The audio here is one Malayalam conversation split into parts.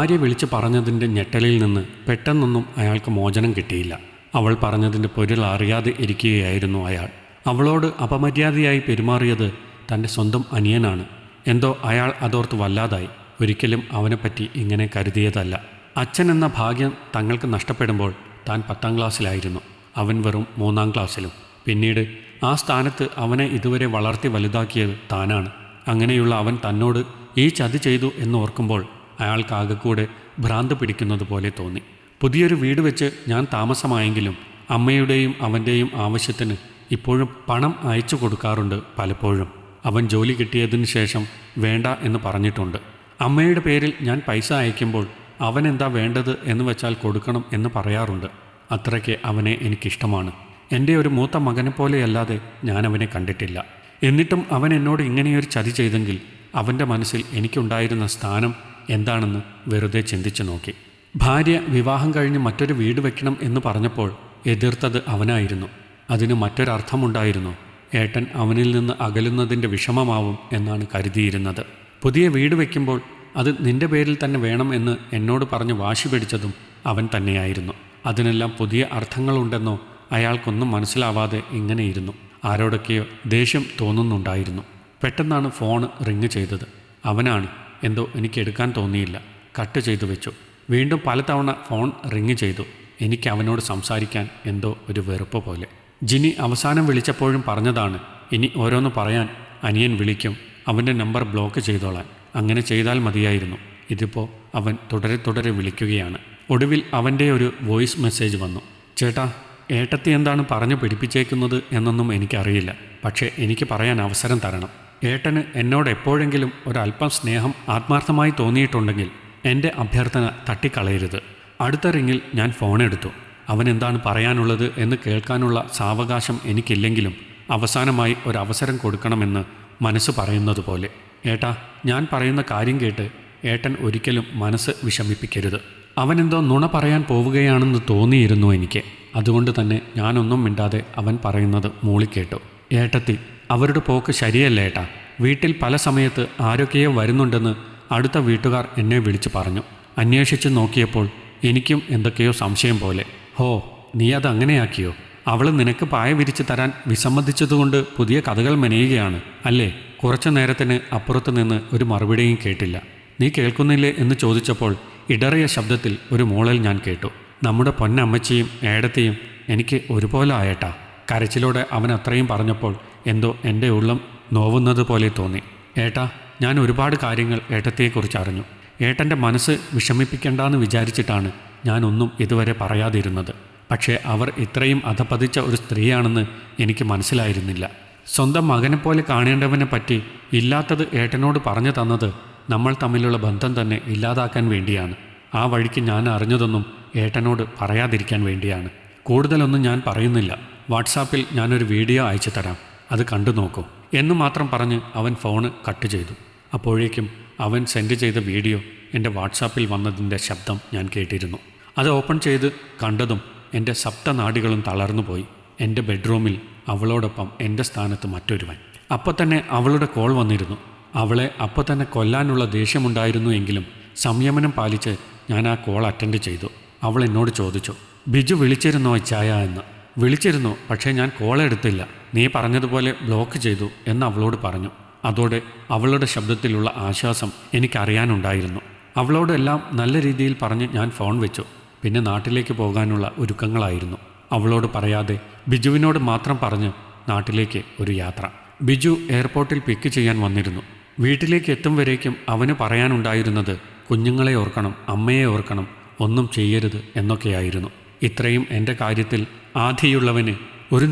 ഭാര്യ വിളിച്ച് പറഞ്ഞതിൻ്റെ ഞെട്ടലിൽ നിന്ന് പെട്ടെന്നൊന്നും അയാൾക്ക് മോചനം കിട്ടിയില്ല. അവൾ പറഞ്ഞതിൻ്റെ പൊരുൾ അറിയാതെ ഇരിക്കുകയായിരുന്നു അയാൾ. അവളോട് അപമര്യാദയായി പെരുമാറിയത് തൻ്റെ സ്വന്തം അനിയനാണ്. എന്തോ അയാൾ അതോർത്ത് വല്ലാതായി. ഒരിക്കലും അവനെപ്പറ്റി ഇങ്ങനെ കരുതിയതല്ല. അച്ഛൻ എന്ന ഭാഗ്യം തങ്ങൾക്ക് നഷ്ടപ്പെടുമ്പോൾ താൻ 10ാം ക്ലാസ്സിലായിരുന്നു, അവൻ വെറും 3ാം ക്ലാസ്സിലും. പിന്നീട് ആ സ്ഥാനത്ത് അവനെ ഇതുവരെ വളർത്തി വലുതാക്കിയത് താനാണ്. അങ്ങനെയുള്ള അവൻ തന്നോട് ഈ ചതി ചെയ്തു എന്നോർക്കുമ്പോൾ അയാൾക്കാകെക്കൂടെ ഭ്രാന്ത് പിടിക്കുന്നത് പോലെ തോന്നി. പുതിയൊരു വീട് വെച്ച് ഞാൻ താമസമായെങ്കിലും അമ്മയുടെയും അവൻ്റെയും ആവശ്യത്തിന് ഇപ്പോഴും പണം അയച്ചു കൊടുക്കാറുണ്ട് പലപ്പോഴും. അവൻ ജോലി കിട്ടിയതിന് ശേഷം വേണ്ട എന്ന് പറഞ്ഞിട്ടുണ്ട്. അമ്മയുടെ പേരിൽ ഞാൻ പൈസ അയക്കുമ്പോൾ അവനെന്താ വേണ്ടത് എന്ന് വെച്ചാൽ കൊടുക്കണം എന്ന് പറയാറുണ്ട്. അത്രയ്ക്ക് അവനെ എനിക്കിഷ്ടമാണ്. എൻ്റെ ഒരു മൂത്ത മകനെപ്പോലെയല്ലാതെ ഞാൻ അവനെ കണ്ടിട്ടില്ല. എന്നിട്ടും അവൻ എന്നോട് ഇങ്ങനെയൊരു ചതി ചെയ്തെങ്കിൽ അവൻ്റെ മനസ്സിൽ എനിക്കുണ്ടായിരുന്ന സ്ഥാനം എന്താണെന്ന് വെറുതെ ചിന്തിച്ചു നോക്കി. ഭാര്യ വിവാഹം കഴിഞ്ഞ് മറ്റൊരു വീട് വെക്കണം എന്ന് പറഞ്ഞപ്പോൾ എതിർത്തത് അവനായിരുന്നു. അതിന് മറ്റൊരർത്ഥമുണ്ടായിരുന്നു. ഏട്ടൻ അവനിൽ നിന്ന് അകലുന്നതിൻ്റെ വിഷമമാവും എന്നാണ് കരുതിയിരുന്നത്. പുതിയ വീട് വയ്ക്കുമ്പോൾ അത് നിന്റെ പേരിൽ തന്നെ വേണം എന്ന് എന്നോട് പറഞ്ഞ് വാശി പിടിച്ചതും അവൻ തന്നെയായിരുന്നു. അതിനെല്ലാം പുതിയ അർത്ഥങ്ങളുണ്ടെന്നോ അയാൾക്കൊന്നും മനസ്സിലാവാതെ ഇങ്ങനെയിരുന്നു. ആരോടൊക്കെയോ ദേഷ്യം തോന്നുന്നുണ്ടായിരുന്നു. പെട്ടെന്നാണ് ഫോൺ റിങ് ചെയ്തത്. അവനാണ്. എന്തോ എനിക്ക് എടുക്കാൻ തോന്നിയില്ല. കട്ട് ചെയ്തു വെച്ചു. വീണ്ടും പലതവണ ഫോൺ റിങ് ചെയ്തു. എനിക്ക് അവനോട് സംസാരിക്കാൻ എന്തോ ഒരു വെറുപ്പ് പോലെ. ജിനി അവസാനം വിളിച്ചപ്പോഴും പറഞ്ഞതാണ്, ഇനി ഓരോന്ന് പറയാൻ അനിയൻ വിളിക്കും, അവൻ്റെ നമ്പർ ബ്ലോക്ക് ചെയ്തോളാൻ. അങ്ങനെ ചെയ്താൽ മതിയായിരുന്നു. ഇതിപ്പോൾ അവൻ തുടരെ വിളിക്കുകയാണ്. ഒടുവിൽ അവൻ്റെ ഒരു വോയിസ് മെസ്സേജ് വന്നു. ചേട്ടാ, ഏട്ടത്തി എന്താണ് പറഞ്ഞു പിടിപ്പിച്ചേക്കുന്നത് എന്നൊന്നും എനിക്കറിയില്ല. പക്ഷേ എനിക്ക് പറയാൻ അവസരം തരണം. ഏട്ടന് എന്നോട് എപ്പോഴെങ്കിലും ഒരല്പം സ്നേഹം ആത്മാർത്ഥമായി തോന്നിയിട്ടുണ്ടെങ്കിൽ എൻ്റെ അഭ്യർത്ഥന തട്ടിക്കളയരുത്. അടുത്ത റിങ്ങിൽ ഞാൻ ഫോണെടുത്തു. അവൻ എന്താണ് പറയാനുള്ളത് എന്ന് കേൾക്കാനുള്ള സാവകാശം എനിക്കില്ലെങ്കിലും അവസാനമായി ഒരവസരം കൊടുക്കണമെന്ന് മനസ്സ് പറയുന്നത് പോലെ. ഏട്ടാ, ഞാൻ പറയുന്ന കാര്യം കേട്ട് ഏട്ടൻ ഒരിക്കലും മനസ്സ് വിഷമിപ്പിക്കരുത്. അവനെന്തോ നുണ പറയാൻ പോവുകയാണെന്ന് തോന്നിയിരുന്നു എനിക്ക്. അതുകൊണ്ട് തന്നെ ഞാനൊന്നും മിണ്ടാതെ അവൻ പറയുന്നത് മൂളിക്കേട്ടു. ഏട്ടത്തി, അവരുടെ പോക്ക് ശരിയല്ല ഏട്ടാ. വീട്ടിൽ പല സമയത്ത് ആരൊക്കെയോ വരുന്നുണ്ടെന്ന് അടുത്ത വീട്ടുകാർ എന്നെ വിളിച്ചു പറഞ്ഞു. അന്വേഷിച്ച് നോക്കിയപ്പോൾ എനിക്കും എന്തൊക്കെയോ സംശയം പോലെ. ഹോ, നീ അതങ്ങനെയാക്കിയോ? അവൾ നിനക്ക് പായ വിരിച്ചു തരാൻ വിസമ്മതിച്ചതുകൊണ്ട് പുതിയ കഥകൾ മെനയുകയാണ് അല്ലേ? കുറച്ചു നേരത്തിന് അപ്പുറത്ത് നിന്ന് ഒരു മറുപടിയും കേട്ടില്ല. നീ കേൾക്കുന്നില്ലേ എന്ന് ചോദിച്ചപ്പോൾ ഇടറിയ ശബ്ദത്തിൽ ഒരു മൂളൽ ഞാൻ കേട്ടു. നമ്മുടെ പൊന്നമ്മച്ചിയും ഏടത്തെയും എനിക്ക് ഒരുപോലെ ആയേട്ടാ. കരച്ചിലോടെ അവൻ അത്രയും പറഞ്ഞപ്പോൾ എന്തോ എൻ്റെ ഉള്ളം നോവുന്നത് പോലെ തോന്നി. ഏട്ടാ, ഞാൻ ഒരുപാട് കാര്യങ്ങൾ ഏട്ടത്തെക്കുറിച്ച് അറിഞ്ഞു. ഏട്ടൻ്റെ മനസ്സ് വിഷമിപ്പിക്കേണ്ടെന്ന് വിചാരിച്ചിട്ടാണ് ഞാനൊന്നും ഇതുവരെ പറയാതിരുന്നത്. പക്ഷേ അവർ ഇത്രയും അധപതിച്ച ഒരു സ്ത്രീയാണെന്ന് എനിക്ക് മനസ്സിലായിരുന്നില്ല. സ്വന്തം മകനെപ്പോലെ കാണേണ്ടവനെ പറ്റി ഇല്ലാത്തത് ഏട്ടനോട് പറഞ്ഞു തന്നത് നമ്മൾ തമ്മിലുള്ള ബന്ധം തന്നെ ഇല്ലാതാക്കാൻ വേണ്ടിയാണ്. ആ വഴിക്ക് ഞാൻ അറിഞ്ഞതൊന്നും ഏട്ടനോട് പറയാതിരിക്കാൻ വേണ്ടിയാണ്. കൂടുതലൊന്നും ഞാൻ പറയുന്നില്ല. വാട്സാപ്പിൽ ഞാനൊരു വീഡിയോ അയച്ചു തരാം, അത് കണ്ടു നോക്കൂ എന്ന് മാത്രം പറഞ്ഞ് അവൻ ഫോണ് കട്ട് ചെയ്തു. അപ്പോഴേക്കും അവൻ സെൻഡ് ചെയ്ത വീഡിയോ എൻ്റെ വാട്സാപ്പിൽ വന്നതിൻ്റെ ശബ്ദം ഞാൻ കേട്ടിരുന്നു. അത് ഓപ്പൺ ചെയ്ത് കണ്ടതും എൻ്റെ സപ്തനാഡികളും തളർന്നുപോയി. എൻ്റെ ബെഡ്റൂമിൽ അവളോടൊപ്പം എൻ്റെ സ്ഥാനത്ത് മറ്റൊരുവൻ. അപ്പോൾ തന്നെ അവളുടെ കോൾ വന്നിരുന്നു. അവളെ അപ്പോൾ തന്നെ കൊല്ലാനുള്ള ദേഷ്യമുണ്ടായിരുന്നു എങ്കിലും സംയമനം പാലിച്ച് ഞാൻ ആ കോൾ അറ്റൻഡ് ചെയ്തു. അവൾ എന്നോട് ചോദിച്ചു, ബിജു വിളിച്ചിരുന്നോ ചായ എന്ന്. വിളിച്ചിരുന്നു, പക്ഷേ ഞാൻ കോൾ എടുത്തില്ല. നീ പറഞ്ഞതുപോലെ ബ്ലോക്ക് ചെയ്തു എന്ന് അവളോട് പറഞ്ഞു. അതോടെ അവളുടെ ശബ്ദത്തിലുള്ള ആശ്വാസം എനിക്കറിയാനുണ്ടായിരുന്നു. അവളോടെല്ലാം നല്ല രീതിയിൽ പറഞ്ഞ് ഞാൻ ഫോൺ വെച്ചു. പിന്നെ നാട്ടിലേക്ക് പോകാനുള്ള ഒരുക്കങ്ങളായിരുന്നു. അവളോട് പറയാതെ ബിജുവിനോട് മാത്രം പറഞ്ഞ് നാട്ടിലേക്ക് ഒരു യാത്ര. ബിജു എയർപോർട്ടിൽ പിക്ക് ചെയ്യാൻ വന്നിരുന്നു. വീട്ടിലേക്ക് എത്തും വരേക്കും അവന് പറയാനുണ്ടായിരുന്നത് കുഞ്ഞുങ്ങളെ ഓർക്കണം, അമ്മയെ ഓർക്കണം, ഒന്നും ചെയ്യരുത് എന്നൊക്കെയായിരുന്നു. ഇത്രയും എൻ്റെ കാര്യത്തിൽ ആധിയുള്ളവന് ഒരു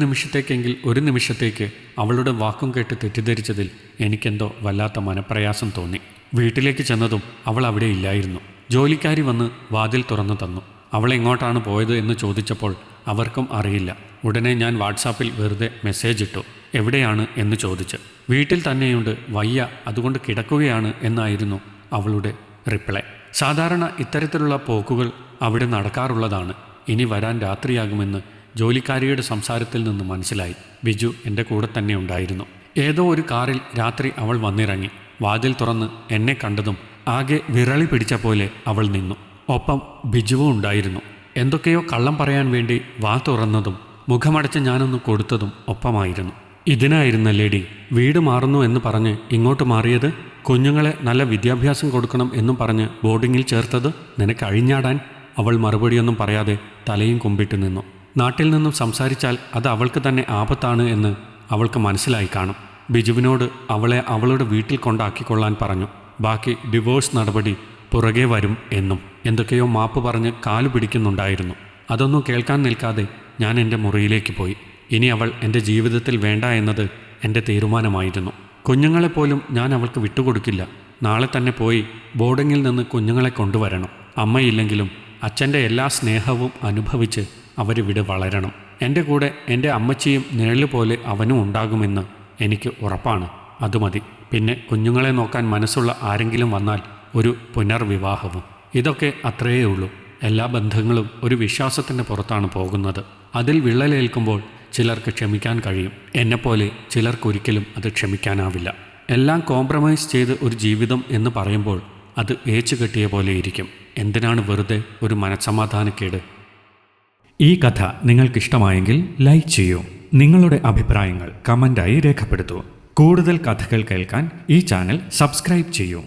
നിമിഷത്തേക്ക് അവളുടെ വാക്കും കേട്ട് തെറ്റിദ്ധരിച്ചതിൽ എനിക്കെന്തോ വല്ലാത്ത മനപ്രയാസം തോന്നി. വീട്ടിലേക്ക് ചെന്നതും അവൾ അവിടെ ഇല്ലായിരുന്നു. ജോലിക്കാരി വന്ന് വാതിൽ തുറന്നു തന്നു. അവൾ എങ്ങോട്ടാണ് പോയത് എന്ന് ചോദിച്ചപ്പോൾ അവർക്കും അറിയില്ല. ഉടനെ ഞാൻ വാട്സാപ്പിൽ വെറുതെ മെസ്സേജ് ഇട്ടു, എവിടെയാണ് എന്ന് ചോദിച്ച്. വീട്ടിൽ തന്നെയുണ്ട്, വയ്യ, അതുകൊണ്ട് കിടക്കുകയാണ് എന്നായിരുന്നു അവളുടെ റിപ്ലൈ. സാധാരണ ഇത്തരത്തിലുള്ള പോക്കുകൾ അവിടെ നടക്കാറുള്ളതാണ്. ഇനി വരാൻ രാത്രിയാകുമെന്ന് ജോലിക്കാരിയുടെ സംസാരത്തിൽ നിന്ന് മനസ്സിലായി. ബിജു എൻ്റെ കൂടെ തന്നെ ഉണ്ടായിരുന്നു. ഏതോ ഒരു കാറിൽ രാത്രി അവൾ വന്നിറങ്ങി. വാതിൽ തുറന്ന് എന്നെ കണ്ടതും ആകെ വിരളി പിടിച്ച പോലെ അവൾ നിന്നു. ഒപ്പം ബിജുവും ഉണ്ടായിരുന്നു. എന്തൊക്കെയോ കള്ളം പറയാൻ വേണ്ടി വാ തുറന്നതും മുഖമടച്ച് ഞാനൊന്ന് കൊടുത്തതും ഒപ്പമായിരുന്നു. ഇതിനായിരുന്നല്ലേടി വീട് മാറുന്നു എന്ന് പറഞ്ഞ് ഇങ്ങോട്ട് മാറിയത്? കുഞ്ഞുങ്ങളെ നല്ല വിദ്യാഭ്യാസം കൊടുക്കണം എന്നും പറഞ്ഞ് ബോർഡിങ്ങിൽ ചേർത്തത് നിനക്ക് അഴിഞ്ഞാടാൻ? അവൾ മറുപടിയൊന്നും പറയാതെ തലയും കുമ്പിട്ട് നിന്നു. നാട്ടിൽ നിന്നും സംസാരിച്ചാൽ അത് അവൾക്ക് തന്നെ ആപത്താണ് എന്ന് അവൾക്ക് മനസ്സിലായി കാണും. ബിജുവിനോട് അവളെ അവളുടെ വീട്ടിൽ കൊണ്ടാക്കിക്കൊള്ളാൻ പറഞ്ഞു. ബാക്കി ഡിവോഴ്സ് നടപടി പുറകെ വരും എന്നും എന്തൊക്കെയോ മാപ്പ് പറഞ്ഞ് കാലു പിടിക്കുന്നുണ്ടായിരുന്നു. അതൊന്നും കേൾക്കാൻ നിൽക്കാതെ ഞാൻ എൻ്റെ മുറിയിലേക്ക് പോയി. ഇനി അവൾ എൻ്റെ ജീവിതത്തിൽ വേണ്ട എന്നത് എൻ്റെ തീരുമാനമായിരുന്നു. കുഞ്ഞുങ്ങളെപ്പോലും ഞാൻ അവൾക്ക് വിട്ടുകൊടുക്കില്ല. നാളെ തന്നെ പോയി ബോർഡിങ്ങിൽ നിന്ന് കുഞ്ഞുങ്ങളെ കൊണ്ടുവരണം. അമ്മയില്ലെങ്കിലും അച്ഛൻ്റെ എല്ലാ സ്നേഹവും അനുഭവിച്ച് അവരിവിടെ വളരണം. എൻ്റെ കൂടെ എൻ്റെ അമ്മച്ചിയും നിഴല് പോലെ അവനും ഉണ്ടാകുമെന്ന് എനിക്ക് ഉറപ്പാണ്. അതുമതി. പിന്നെ കുഞ്ഞുങ്ങളെ നോക്കാൻ മനസ്സുള്ള ആരെങ്കിലും വന്നാൽ ഒരു പുനർവിവാഹവും. ഇതൊക്കെ അത്രയേ ഉള്ളൂ. എല്ലാ ബന്ധങ്ങളും ഒരു വിശ്വാസത്തിൻ്റെ പുറത്താണ് പോകുന്നത്. അതിൽ വിള്ളലേൽക്കുമ്പോൾ ചിലർക്ക് ക്ഷമിക്കാൻ കഴിയും. എന്നെപ്പോലെ ചിലർക്കൊരിക്കലും അത് ക്ഷമിക്കാനാവില്ല. എല്ലാം കോംപ്രമൈസ് ചെയ്ത് ഒരു ജീവിതം എന്ന് പറയുമ്പോൾ അത് ഏച്ചു കെട്ടിയ പോലെ ഇരിക്കും. എന്തിനാണ് വെറുതെ ഒരു മനസ്സമാധാനക്കേട്? ഈ കഥ നിങ്ങൾക്കിഷ്ടമായെങ്കിൽ ലൈക്ക് ചെയ്യൂ. നിങ്ങളുടെ അഭിപ്രായങ്ങൾ കമൻ്റായി രേഖപ്പെടുത്തൂ. കൂടുതൽ കഥകൾ കേൾക്കാൻ ഈ ചാനൽ സബ്സ്ക്രൈബ് ചെയ്യൂ.